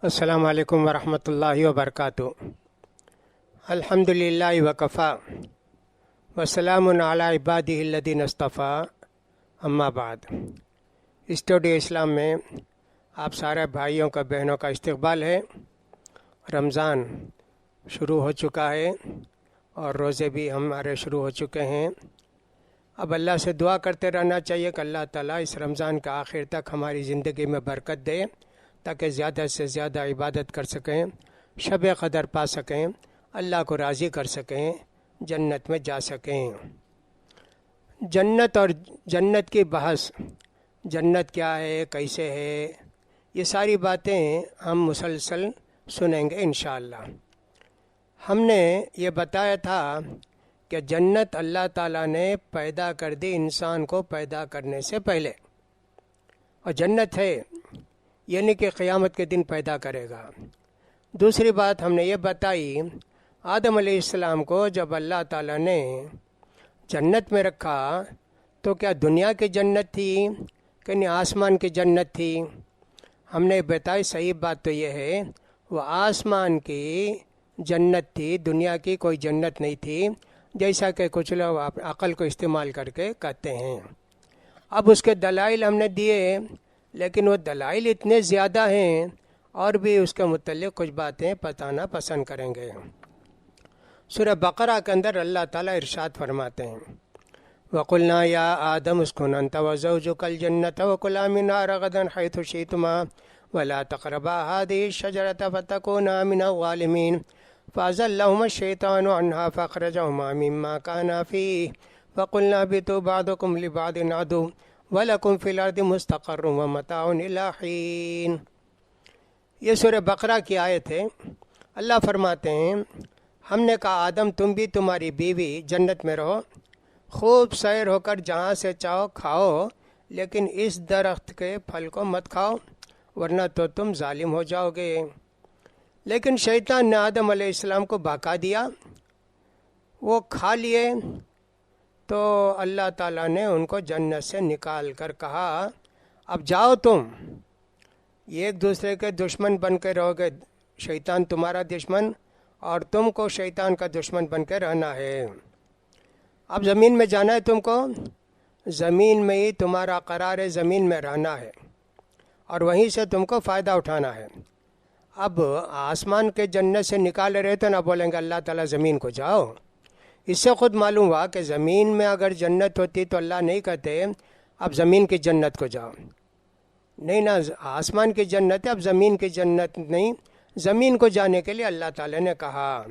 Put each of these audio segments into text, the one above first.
السلام علیکم ورحمۃ اللہ وبرکاتہ۔ الحمدللہ وکفا وسلام علی عبادہ الذین اصطفیٰ، اما بعد۔ اسٹوڈیو اسلام میں آپ سارے بھائیوں کا بہنوں کا استقبال ہے۔ رمضان شروع ہو چکا ہے اور روزے بھی ہمارے شروع ہو چکے ہیں۔ اب اللہ سے دعا کرتے رہنا چاہیے کہ اللہ تعالیٰ اس رمضان کے آخر تک ہماری زندگی میں برکت دے، تاکہ زیادہ سے زیادہ عبادت کر سکیں، شب قدر پا سکیں، اللہ کو راضی کر سکیں، جنت میں جا سکیں۔ جنت اور جنت کی بحث، جنت کیا ہے، کیسے ہے، یہ ساری باتیں ہم مسلسل سنیں گے انشاءاللہ۔ ہم نے یہ بتایا تھا کہ جنت اللہ تعالیٰ نے پیدا کر دی انسان کو پیدا کرنے سے پہلے، اور جنت ہے یعنی کہ قیامت کے دن پیدا کرے گا۔ دوسری بات ہم نے یہ بتائی، آدم علیہ السلام کو جب اللہ تعالیٰ نے جنت میں رکھا تو کیا دنیا کی جنت تھی کہ نہیں آسمان کی جنت تھی؟ ہم نے بتائی صحیح بات تو یہ ہے وہ آسمان کی جنت تھی، دنیا کی کوئی جنت نہیں تھی، جیسا کہ کچھ لوگ عقل کو استعمال کر کے کہتے ہیں۔ اب اس کے دلائل ہم نے دیے، لیکن وہ دلائل اتنے زیادہ ہیں، اور بھی اس کے متعلق کچھ باتیں بتانا پسند کریں گے۔ سورہ بقرہ کے اندر اللہ تعالیٰ ارشاد فرماتے ہیں، وَقُلْنَا يَا آدَمُ اسْكُنْ أَنْتَ وَزَوْجُكَ الْجَنَّةَ وَكُلَا مِنْهَا رَغَدًا حَيْثُ شِئْتُمَا وَلَا تَقْرَبَا هَٰذِهِ الشَّجَرَةَ فَتَكُونَا مِنَ الظَّالِمِينَ فَأَزَلَّهُمَا الشَّيْطَانُ عَنْهَا فَأَخْرَجَهُمَا مِمَّا كَانَا فِيهِ فَقُلْنَا اهْبِطُوا بَعْضُكُمْ لِبَعْضٍ عَدُوٌّ وَلَكُمْ فِي الْأَرْضِ مُسْتَقَرٌّ وَمَتَاعٌ إِلَىٰ حِينٍ۔ یہ سورہ بقرہ کی آیت ہے۔ اللہ فرماتے ہیں ہم نے کہا آدم تم بھی تمہاری بیوی جنت میں رہو، خوب سیر ہو کر جہاں سے چاہو کھاؤ، لیکن اس درخت کے پھل کو مت کھاؤ ورنہ تو تم ظالم ہو جاؤ گے۔ لیکن شیطان نے آدم علیہ السلام کو بہکا دیا، وہ کھا لیے، تو اللہ تعالیٰ نے ان کو جنت سے نکال کر کہا اب جاؤ تم ایک دوسرے کے دشمن بن کے رہو گے، شیطان تمہارا دشمن اور تم کو شیطان کا دشمن بن کے رہنا ہے۔ اب زمین میں جانا ہے تم کو، زمین میں ہی تمہارا قرار ہے، زمین میں رہنا ہے اور وہیں سے تم کو فائدہ اٹھانا ہے۔ اب آسمان کے جنت سے نکالے رہے تو نہ بولیں گے اللہ تعالیٰ زمین کو جاؤ۔ اس سے خود معلوم ہوا کہ زمین میں اگر جنت ہوتی تو اللہ نہیں کہتے اب زمین کی جنت کو جاؤ، نہیں نا، آسمان کی جنت ہے، اب زمین کی جنت نہیں، زمین کو جانے کے لیے اللہ تعالیٰ نے کہا۔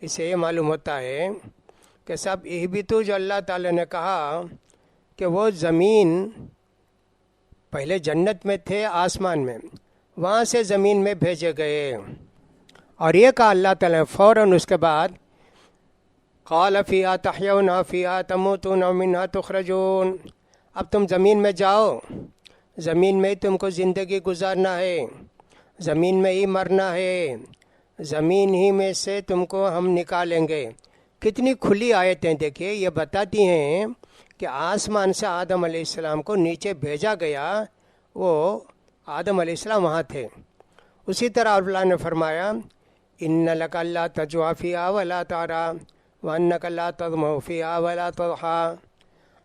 اس سے یہ معلوم ہوتا ہے کہ سب اہبتو جو اللہ تعالیٰ نے کہا کہ وہ زمین پہلے جنت میں تھے، آسمان میں، وہاں سے زمین میں بھیجے گئے، اور یہ کہا اللہ تعالیٰ نے فوراً اس کے بعد قال فیہا تحیون فیہا تموتون ومنہا تخرجون، اب تم زمین میں جاؤ، زمین میں ہی تم کو زندگی گزارنا ہے، زمین میں ہی مرنا ہے، زمین ہی میں سے تم کو ہم نکالیں گے۔ کتنی کھلی آیتیں دیکھیے، یہ بتاتی ہیں کہ آسمان سے آدم علیہ السلام کو نیچے بھیجا گیا، وہ آدم علیہ السلام وہاں تھے۔ اسی طرح اللہ نے فرمایا ان لک اللہ تجوع فیہا ولا تعری وانک لا تظمأ فیہا ولا تضحی،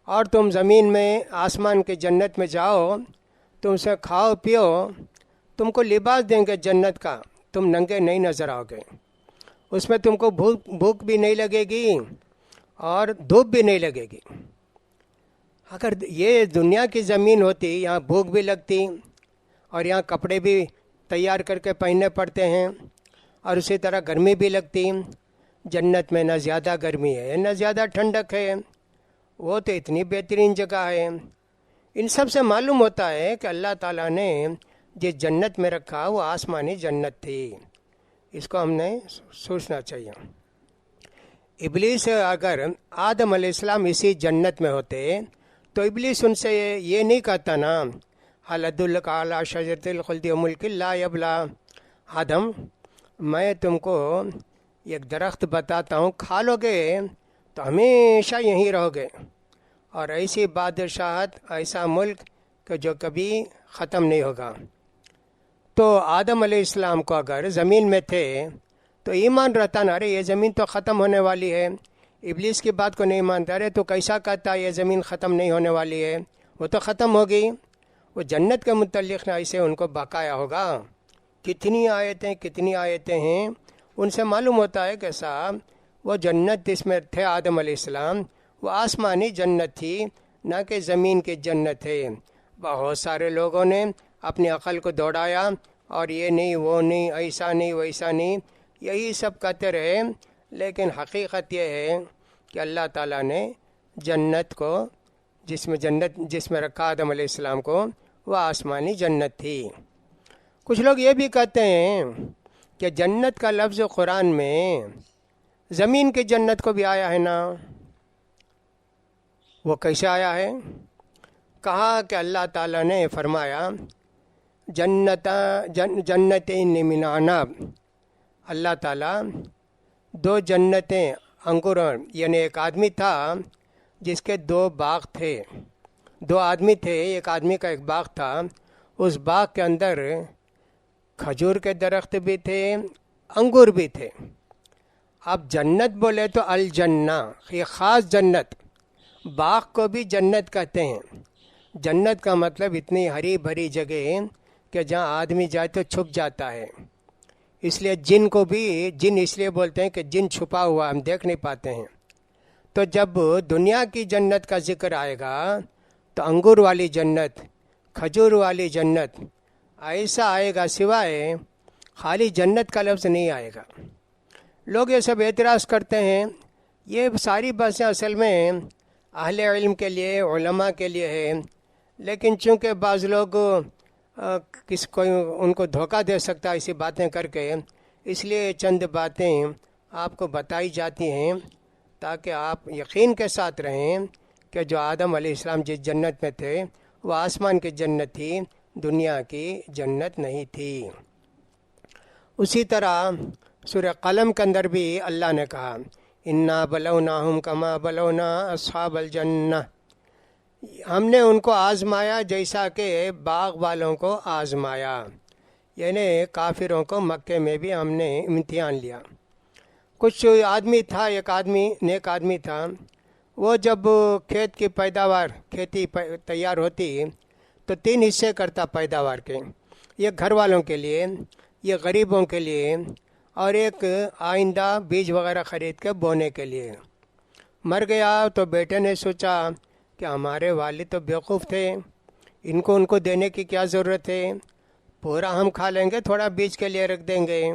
اور تم زمین میں آسمان کے جنت میں جاؤ، تم سے کھاؤ پیو، تم کو لباس دیں گے جنت کا، تم ننگے نہیں نظر آؤ گے، اس میں تم کو بھوک بھی نہیں لگے گی اور دھوپ بھی نہیں لگے گی۔ اگر یہ دنیا کی زمین ہوتی، یہاں بھوک بھی لگتی اور یہاں کپڑے بھی تیار کر کے پہننے پڑتے ہیں، اور اسی طرح گرمی بھی لگتی۔ جنت میں نہ زیادہ گرمی ہے نہ زیادہ ٹھنڈک ہے، وہ تو اتنی بہترین جگہ ہے۔ ان سب سے معلوم ہوتا ہے کہ اللہ تعالیٰ نے جس جنت میں رکھا وہ آسمانی جنت تھی، اس کو ہم نے سوچنا چاہیے۔ ابلیس اگر آدم علیہ السلام اسی جنت میں ہوتے تو ابلیس ان سے یہ نہیں کہتا نا هل ادلک علی شجرۃ الخلد وملک لا یبلی، آدم میں تم کو ایک درخت بتاتا ہوں، کھا لو گے تو ہمیشہ یہیں رہو گے، اور ایسی بادشاہت، ایسا ملک کہ جو کبھی ختم نہیں ہوگا۔ تو آدم علیہ السلام کو اگر زمین میں تھے تو ایمان رہتا نا، ارے یہ زمین تو ختم ہونے والی ہے. ابلیس کی بات کو نہیں مانتا، ارے تو کیسا کہتا یہ زمین ختم نہیں ہونے والی ہے، وہ تو ختم ہوگی. وہ جنت کے متعلق نہ ایسے ان کو بقایا ہوگا. کتنی آیتیں ہیں، ان سے معلوم ہوتا ہے کہ صاحب وہ جنت جس میں تھے آدم علیہ السلام وہ آسمانی جنت تھی، نہ کہ زمین کی جنت ہے. بہت سارے لوگوں نے اپنی عقل کو دوڑایا اور یہ نہیں وہ نہیں ایسا نہیں ویسا نہیں یہی سب کہتے رہے، لیکن حقیقت یہ ہے کہ اللہ تعالیٰ نے جنت کو جس میں رکھا آدم علیہ السلام کو وہ آسمانی جنت تھی. کچھ لوگ یہ بھی کہتے ہیں کہ جنت کا لفظ قرآن میں زمین کی جنت کو بھی آیا ہے نا. وہ کیسے آیا ہے؟ کہا کہ اللہ تعالیٰ نے فرمایا جنتین من عنب. اللہ تعالیٰ دو جنتیں انگور، یعنی ایک آدمی تھا جس کے دو باغ تھے، دو آدمی تھے، ایک آدمی کا ایک باغ تھا، اس باغ کے اندر کھجور کے درخت بھی تھے، انگور بھی تھے. اب جنت بولے تو الجنہ، یہ خاص جنت، باغ کو بھی جنت کہتے ہیں. جنت کا مطلب اتنی ہری بھری جگہ کہ جہاں آدمی جائے تو چھپ جاتا ہے. اس لیے جن کو بھی جن اس لیے بولتے ہیں کہ جن چھپا ہوا ہم دیکھ نہیں پاتے ہیں. تو جب دنیا کی جنت کا ذکر آئے گا تو انگور والی جنت، کھجور والی جنت ایسا آئے گا، سوائے خالی جنت کا لفظ نہیں آئے گا. لوگ یہ سب اعتراض کرتے ہیں، یہ ساری باتیں اصل میں اہل علم کے لیے، علماء کے لیے ہے، لیکن چونکہ بعض لوگ کس کو ان کو دھوکہ دے سکتا ہے ایسی باتیں کر کے، اس لیے چند باتیں آپ کو بتائی جاتی ہیں تاکہ آپ یقین کے ساتھ رہیں کہ جو آدم علیہ السلام جس جنت میں تھے وہ آسمان کی جنت تھی، دنیا کی جنت نہیں تھی. اسی طرح سورہ قلم کے اندر بھی اللہ نے کہا انا بلوناہم کما بلونا اصحاب الجنہ، ہم نے ان کو آزمایا جیسا کہ باغ والوں کو آزمایا. یعنی کافروں کو مکے میں بھی ہم نے امتحان لیا. کچھ آدمی تھا، ایک آدمی نیک آدمی تھا، وہ جب کھیت کی پیداوار کھیتی تیار ہوتی تو 3 حصے کرتا پیداوار کے، ایک گھر والوں کے لیے، یہ غریبوں کے لیے، اور ایک آئندہ بیج وغیرہ خرید کے بونے کے لیے. مر گیا تو بیٹے نے سوچا کہ ہمارے والد تو بیوقوف تھے، ان کو دینے کی کیا ضرورت ہے، پورا ہم کھا لیں گے، تھوڑا بیج کے لیے رکھ دیں گے.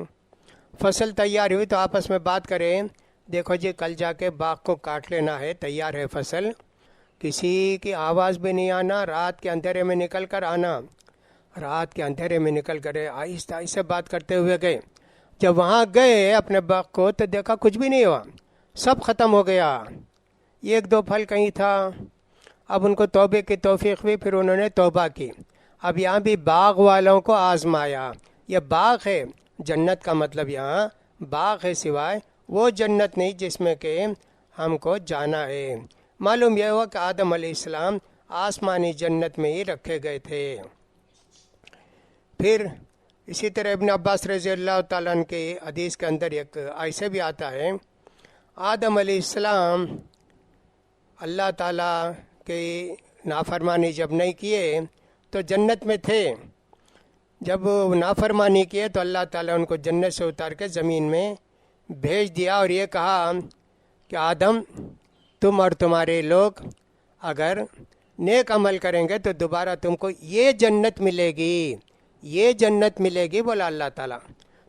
فصل تیار ہوئی تو آپس میں بات کریں، دیکھو جی کل جا کے باغ کو کاٹ لینا ہے، تیار ہے فصل، کسی کی آواز بھی نہیں آنا، رات کے اندھیرے میں نکل کر آنا. رات کے اندھیرے میں نکل کر آہستہ آہستہ بات کرتے ہوئے گئے. جب وہاں گئے اپنے باغ کو تو دیکھا کچھ بھی نہیں ہوا، سب ختم ہو گیا، 1-2 پھل کہیں تھا. اب ان کو توبے کی توفیق ہوئی، پھر انہوں نے توبہ کی. اب یہاں بھی باغ والوں کو آزمایا. یہ باغ ہے، جنت کا مطلب یہاں باغ ہے، سوائے وہ جنت نہیں جس میں کہ ہم کو جانا ہے. معلوم یہ ہوا کہ آدم علیہ السلام آسمانی جنت میں ہی رکھے گئے تھے. پھر اسی طرح ابن عباس رضی اللہ تعالیٰ عنہ کے حدیث کے اندر ایک ایسے بھی آتا ہے، آدم علیہ السلام اللہ تعالیٰ کی نافرمانی جب نہیں کیے تو جنت میں تھے. جب نافرمانی کیے تو اللہ تعالیٰ ان کو جنت سے اتار کے زمین میں بھیج دیا اور یہ کہا کہ آدم تم اور تمہارے لوگ اگر نیک عمل کریں گے تو دوبارہ تم کو یہ جنت ملے گی، یہ جنت ملے گی، بولا اللہ تعالیٰ.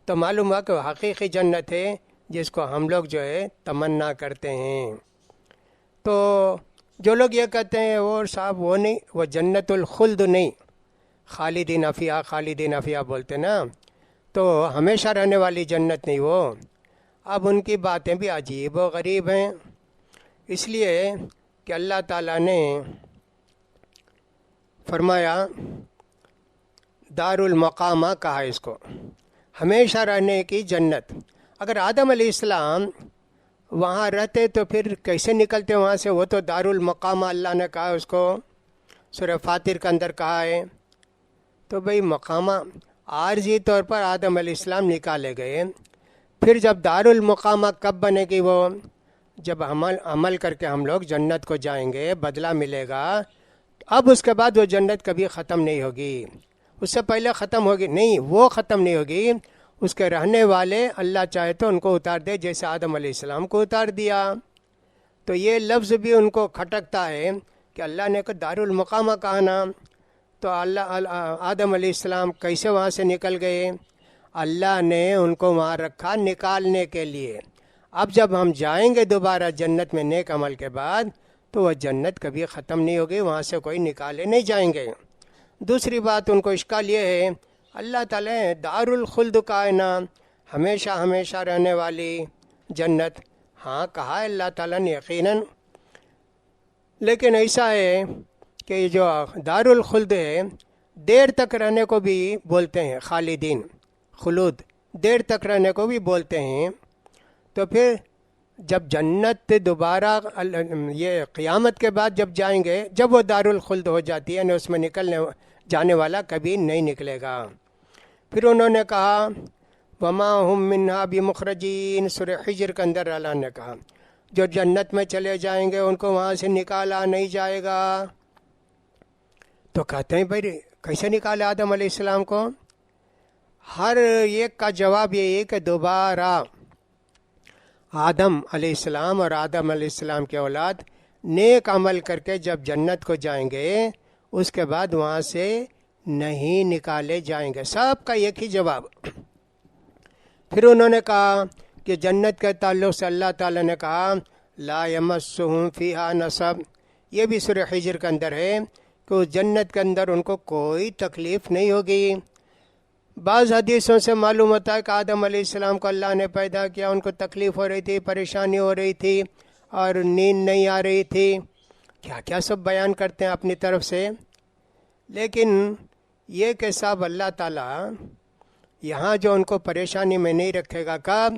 تو معلوم ہوا کہ وہ حقیقی جنت ہے جس کو ہم لوگ جو ہے تمنا کرتے ہیں. تو جو لوگ یہ کہتے ہیں وہ صاحب وہ نہیں، وہ جنت الخلد نہیں، خالدین فیہا خالدین فیہا بولتے نا، تو ہمیشہ رہنے والی جنت نہیں وہ. اب ان کی باتیں بھی عجیب و غریب ہیں، اس لیے کہ اللہ تعالیٰ نے فرمایا دار المقامہ کہا اس کو، ہمیشہ رہنے کی جنت. اگر آدم علیہ السلام وہاں رہتے تو پھر کیسے نکلتے وہاں سے؟ وہ تو دار المقامہ اللہ نے کہا اس کو، سورہ فاطر کے اندر کہا ہے. تو بھئی مقامہ عارضی طور پر آدم علیہ السلام نکالے گئے. پھر جب دارالمقامہ کب بنے گی وہ؟ جب عمل کر کے ہم لوگ جنت کو جائیں گے، بدلہ ملے گا. اب اس کے بعد وہ جنت کبھی ختم نہیں ہوگی. اس سے پہلے ختم ہوگی نہیں، وہ ختم نہیں ہوگی. اس کے رہنے والے اللہ چاہے تو ان کو اتار دے، جیسے آدم علیہ السلام کو اتار دیا. تو یہ لفظ بھی ان کو کھٹکتا ہے کہ اللہ نے کو دارالمقامہ کہا نا. تو آدم علیہ السلام کیسے وہاں سے نکل گئے؟ اللہ نے ان کو وہاں رکھا نکالنے کے لیے. اب جب ہم جائیں گے دوبارہ جنت میں نیک عمل کے بعد، تو وہ جنت کبھی ختم نہیں ہوگی، وہاں سے کوئی نکالے نہیں جائیں گے. دوسری بات ان کو اشکال یہ ہے، اللہ تعالیٰ دار الخلد کا ہے نا، ہمیشہ ہمیشہ رہنے والی جنت. ہاں کہا ہے اللہ تعالیٰ نے یقیناً، لیکن ایسا ہے کہ جو دار الخلد ہے دیر تک رہنے کو بھی بولتے ہیں، خالدین خلود دیر تک رہنے کو بھی بولتے ہیں. تو پھر جب جنت دوبارہ یہ قیامت کے بعد جب جائیں گے، جب وہ دار الخلد ہو جاتی ہے، یعنی اس میں نکلنے جانے والا کبھی نہیں نکلے گا. پھر انہوں نے کہا وما ہم منہا بمخرجین، سورہ حجر کے اندر اللہ نے کہا جو جنت میں چلے جائیں گے ان کو وہاں سے نکالا نہیں جائے گا. تو کہتے ہیں بھائی کیسے نکالے آدم علیہ السلام کو؟ ہر ایک کا جواب یہ ہے کہ دوبارہ آدم علیہ السلام اور آدم علیہ السلام کے اولاد نیک عمل کر کے جب جنت کو جائیں گے، اس کے بعد وہاں سے نہیں نکالے جائیں گے. سب کا ایک ہی جواب. پھر انہوں نے کہا کہ جنت کے تعلق سے اللہ تعالیٰ نے کہا لا یمسہم فیہا نصب. یہ بھی سورہ حجر کے اندر ہے کہ اس جنت کے اندر ان کو کوئی تکلیف نہیں ہوگی. بعض حدیثوں سے معلوم ہوتا ہے کہ آدم علیہ السلام کو اللہ نے پیدا کیا، ان کو تکلیف ہو رہی تھی، پریشانی ہو رہی تھی اور نیند نہیں آ رہی تھی. کیا کیا سب بیان کرتے ہیں اپنی طرف سے. لیکن یہ کہ صاحب اللہ تعالیٰ یہاں جو ان کو پریشانی میں نہیں رکھے گا، کب؟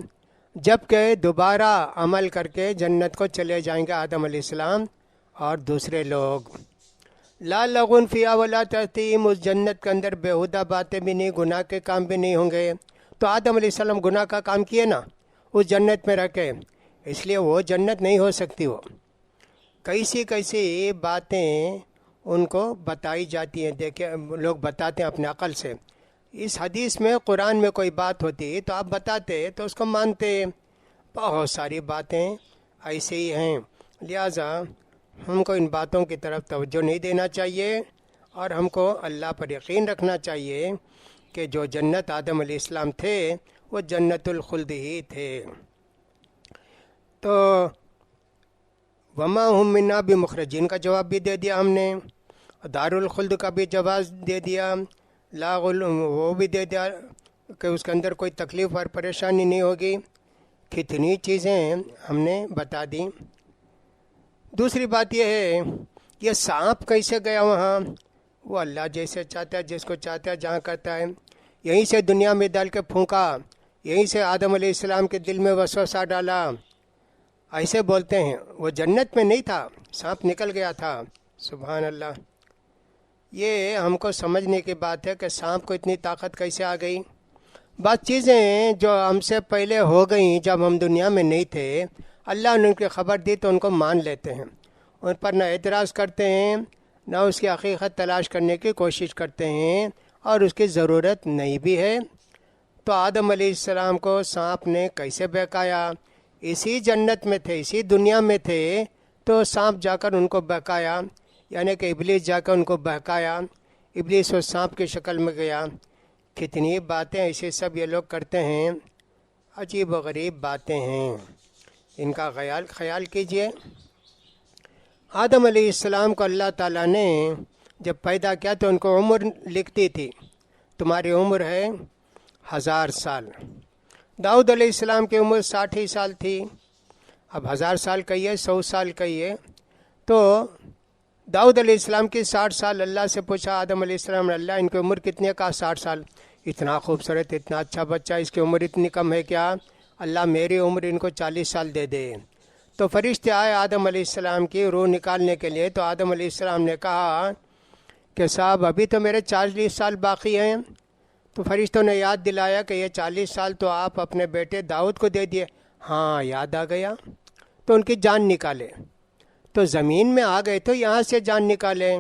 جب کہ دوبارہ عمل کر کے جنت کو چلے جائیں گے آدم علیہ السلام اور دوسرے لوگ. لا لغون فیہا ولا تأثیم، اس جنت کے اندر بیہودہ باتیں بھی نہیں، گناہ کے کام بھی نہیں ہوں گے. تو آدم علیہ السلام گناہ کا کام کیے نا اس جنت میں رہ کے، اس لیے وہ جنت نہیں ہو سکتی. وہ کیسی باتیں ان کو بتائی جاتی ہیں، دیکھیں لوگ بتاتے ہیں اپنے عقل سے. اس حدیث میں قرآن میں کوئی بات ہوتی تو آپ بتاتے تو اس کو مانتے. بہت ساری باتیں ایسے ہی ہیں، لہٰذا ہم کو ان باتوں کی طرف توجہ نہیں دینا چاہیے اور ہم کو اللہ پر یقین رکھنا چاہیے کہ جو جنت آدم علیہ السلام تھے وہ جنت الخلد ہی تھے. تو وما ہم منہا بمخرجین کا جواب بھی دے دیا ہم نے، دار الخلد کا بھی جواب دے دیا، وہ بھی دے دیا کہ اس کے اندر کوئی تکلیف اور پریشانی نہیں ہوگی. کتنی چیزیں ہم نے بتا دیں. دوسری بات یہ ہے یہ سانپ کیسے گیا وہاں؟ وہ اللہ جیسے چاہتا ہے، جس کو چاہتا ہے جہاں کرتا ہے. یہیں سے دنیا میں ڈال کے پھونکا، یہیں سے آدم علیہ السلام کے دل میں وسوسہ ڈالا. ایسے بولتے ہیں وہ جنت میں نہیں تھا، سانپ نکل گیا تھا. سبحان اللہ. یہ ہم کو سمجھنے کی بات ہے کہ سانپ کو اتنی طاقت کیسے آ گئی. بعض چیزیں جو ہم سے پہلے ہو گئیں جب ہم دنیا میں نہیں تھے، اللہ نے ان کی خبر دی تو ان کو مان لیتے ہیں، ان پر نہ اعتراض کرتے ہیں نہ اس کی حقیقت تلاش کرنے کی کوشش کرتے ہیں، اور اس کی ضرورت نہیں بھی ہے. تو آدم علیہ السلام کو سانپ نے کیسے بہکایا؟ اسی جنت میں تھے، اسی دنیا میں تھے، تو سانپ جا کر ان کو بہکایا، یعنی کہ ابلیس جا کر ان کو بہکایا. ابلیس وہ سانپ کی شکل میں گیا. کتنی باتیں ایسے سب یہ لوگ کرتے ہیں، عجیب و غریب باتیں ہیں. ان کا خیال کیجئے. آدم علیہ السلام کو اللہ تعالیٰ نے جب پیدا کیا تو ان کو عمر لکھتی تھی، تمہاری عمر ہے 1000 سال. داؤد علیہ السلام کی عمر 60 سال تھی. اب 1000 سال کہیے، 100 سال کہیے، تو داؤد علیہ السلام کی 60 سال. اللہ سے پوچھا آدم علیہ السلام نے، اللہ ان کی عمر کتنی ہے؟ کہا 60 سال. اتنا خوبصورت، اتنا اچھا بچہ، اس کی عمر اتنی کم ہے کیا؟ اللہ میری عمر ان کو 40 سال دے دے. تو فرشتے آئے آدم علیہ السلام کی روح نکالنے کے لیے. تو آدم علیہ السلام نے کہا کہ صاحب ابھی تو میرے 40 سال باقی ہیں. تو فرشتوں نے یاد دلایا کہ یہ 40 سال تو آپ اپنے بیٹے داؤد کو دے دیے. ہاں یاد آ گیا. تو ان کی جان نکالے. تو زمین میں آ گئے تو یہاں سے جان نکالیں.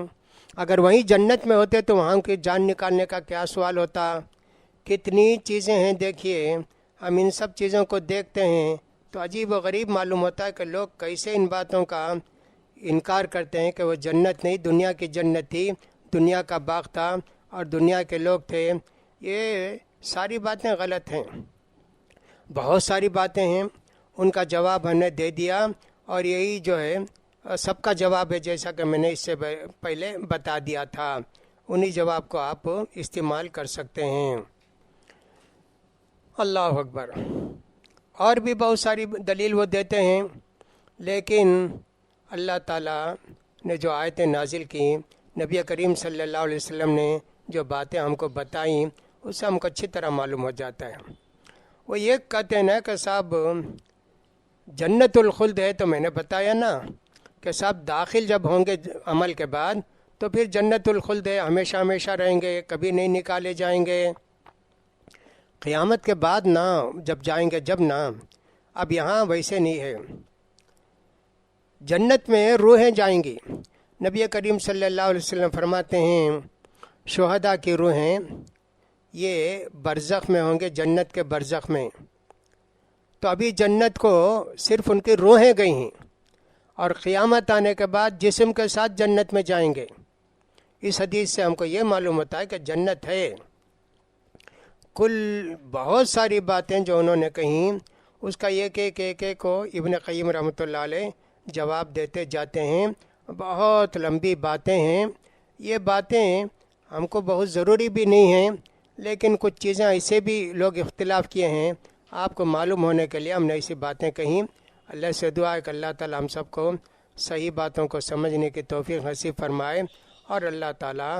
اگر وہیں جنت میں ہوتے تو وہاں کی جان نکالنے کا کیا سوال ہوتا. کتنی چیزیں ہیں دیکھیے. ہم ان سب چیزوں کو دیکھتے ہیں تو عجیب و غریب معلوم ہوتا ہے کہ لوگ کیسے ان باتوں کا انکار کرتے ہیں کہ وہ جنت نہیں دنیا کی جنت تھی, دنیا کا باغ تھا اور دنیا کے لوگ تھے. یہ ساری باتیں غلط ہیں. بہت ساری باتیں ہیں, ان کا جواب ہم نے دے دیا اور یہی جو ہے سب کا جواب ہے, جیسا کہ میں نے اس سے پہلے بتا دیا تھا. انہی جواب کو آپ استعمال کر سکتے ہیں. اللہ اکبر. اور بھی بہت ساری دلیل وہ دیتے ہیں, لیکن اللہ تعالیٰ نے جو آیتیں نازل کی, نبی کریم صلی اللہ علیہ وسلم نے جو باتیں ہم کو بتائیں, اس سے ہم کو اچھی طرح معلوم ہو جاتا ہے. وہ یہ کہتے ہیں نا کہ صاحب جنت الخلد ہے, تو میں نے بتایا نا کہ صاحب داخل جب ہوں گے عمل کے بعد تو پھر جنت الخلد ہے, ہمیشہ ہمیشہ رہیں گے, کبھی نہیں نکالے جائیں گے. قیامت کے بعد نہ, جب جائیں گے جب نہ. اب یہاں ویسے نہیں ہے. جنت میں روحیں جائیں گی. نبی کریم صلی اللہ علیہ وسلم فرماتے ہیں شہداء کی روحیں یہ برزخ میں ہوں گے, جنت کے برزخ میں. تو ابھی جنت کو صرف ان کی روحیں گئی ہیں, اور قیامت آنے کے بعد جسم کے ساتھ جنت میں جائیں گے. اس حدیث سے ہم کو یہ معلوم ہوتا ہے کہ جنت ہے. کل بہت ساری باتیں جو انہوں نے کہیں, اس کا ایک کو ابن قیم رحمۃ اللہ علیہ جواب دیتے جاتے ہیں. بہت لمبی باتیں ہیں. یہ باتیں ہم کو بہت ضروری بھی نہیں ہیں, لیکن کچھ چیزیں ایسے بھی لوگ اختلاف کیے ہیں, آپ کو معلوم ہونے کے لیے ہم نے ایسی باتیں کہیں. اللہ سے دعا ہے کہ اللہ تعالی ہم سب کو صحیح باتوں کو سمجھنے کی توفیق نصیب فرمائے, اور اللہ تعالی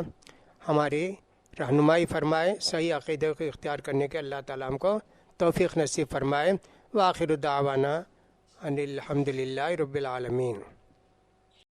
ہماری رہنمائی فرمائے, صحیح عقیدے کو اختیار کرنے کے اللہ تعالی ہم کو توفیق نصیب فرمائے. وآخر دعوانا ان الحمد للہ رب العالمین.